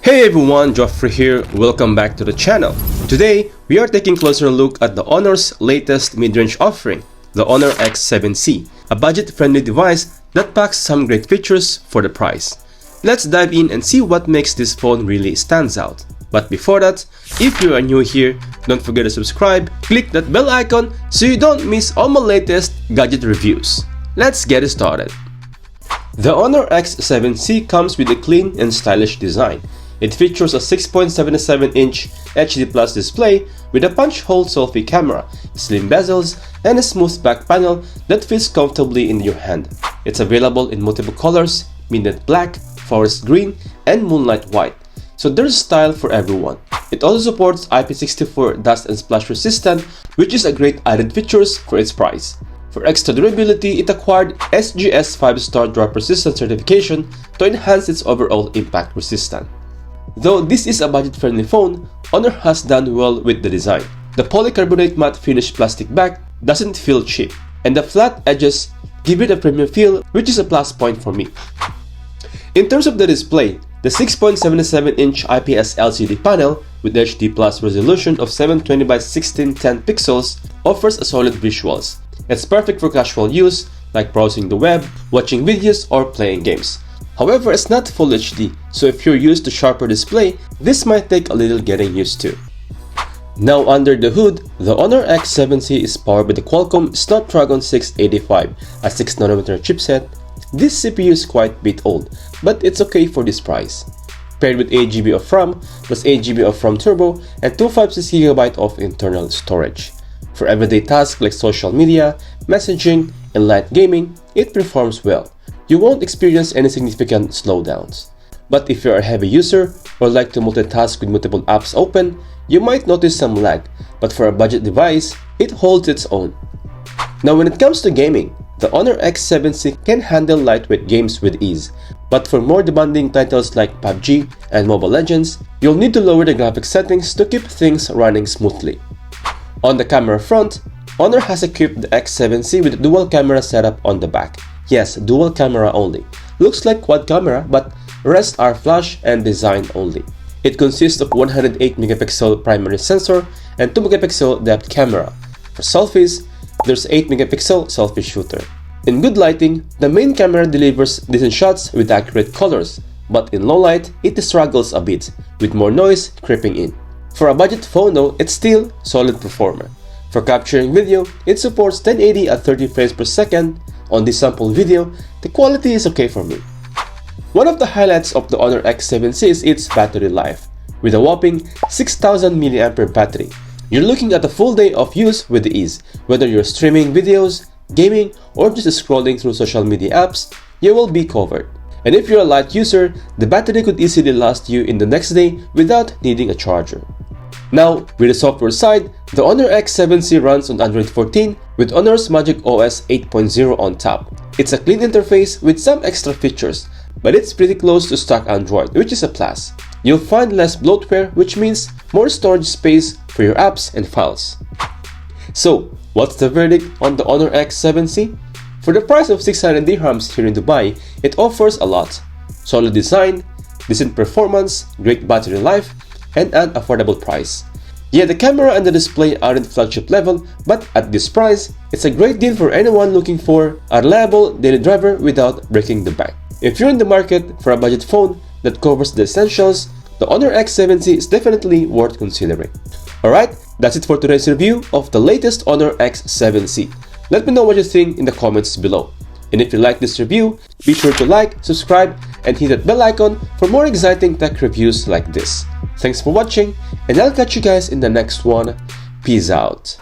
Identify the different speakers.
Speaker 1: Hey everyone, Joffrey here, welcome back to the channel. Today, we are taking a closer look at the Honor's latest mid-range offering, the Honor X7C, a budget-friendly device that packs some great features for the price. Let's dive in and see what makes this phone really stands out. But before that, if you are new here, don't forget to subscribe, click that bell icon so you don't miss all my latest gadget reviews. Let's get started. The Honor X7C comes with a clean and stylish design. It features a 6.77-inch HD Plus display with a punch-hole selfie camera, slim bezels, and a smooth back panel that fits comfortably in your hand. It's available in multiple colors, midnight black, forest green, and moonlight white, so there's style for everyone. It also supports IP64 dust and splash resistant, which is a great added features for its price. For extra durability, it acquired SGS 5-star drop resistant certification to enhance its overall impact resistance. Though this is a budget-friendly phone, Honor has done well with the design. The polycarbonate matte finish plastic back doesn't feel cheap, and the flat edges give it a premium feel, which is a plus point for me. In terms of the display, the 6.77-inch IPS LCD panel with HD Plus resolution of 720 by 1610 pixels offers a solid visuals. It's perfect for casual use like browsing the web, watching videos, or playing games. However, it's not Full HD, so if you're used to sharper display, this might take a little getting used to. Now under the hood, the Honor X7C is powered by the Qualcomm Snapdragon 685, a 6nm chipset. This CPU is quite a bit old, but it's okay for this price. Paired with 8GB of RAM, plus 8GB of RAM Turbo, and 256GB of internal storage. For everyday tasks like social media, messaging, and light gaming, it performs well. You won't experience any significant slowdowns. But if you're a heavy user or like to multitask with multiple apps open, you might notice some lag, but for a budget device, it holds its own. Now when it comes to gaming, the Honor X7C can handle lightweight games with ease, but for more demanding titles like PUBG and Mobile Legends, you'll need to lower the graphics settings to keep things running smoothly. On the camera front, Honor has equipped the X7C with a dual camera setup on the back. Yes, dual camera only. Looks like quad camera, but rest are flash and design only. It consists of 108MP primary sensor and 2MP depth camera. For selfies, there's 8MP selfie shooter. In good lighting, the main camera delivers decent shots with accurate colors, but in low light, it struggles a bit, with more noise creeping in. For a budget phone though, it's still solid performer. For capturing video, it supports 1080 at 30 frames per second. On this sample video, the quality is okay for me. One of the highlights of the Honor X7C is its battery life. With a whopping 6000 mAh battery, you're looking at a full day of use with ease. Whether you're streaming videos, gaming, or just scrolling through social media apps, you will be covered. And if you're a light user, the battery could easily last you in the next day without needing a charger. Now, with the software side, the Honor X7C runs on Android 14 with Honor's Magic OS 8.0 on top. It's a clean interface with some extra features, but it's pretty close to stock Android, which is a plus. You'll find less bloatware, which means more storage space for your apps and files. So, what's the verdict on the Honor X7C? For the price of 600 dirhams here in Dubai, it offers a lot. Solid design, decent performance, great battery life, and an affordable price. Yeah, the camera and the display aren't flagship level, but at this price, it's a great deal for anyone looking for a reliable daily driver without breaking the bank. If you're in the market for a budget phone that covers the essentials, the Honor X7C is definitely worth considering. Alright, that's it for today's review of the latest Honor X7C. Let me know what you think in the comments below. And if you like this review, be sure to like, subscribe, and hit that bell icon for more exciting tech reviews like this. Thanks for watching, and I'll catch you guys in the next one. Peace out.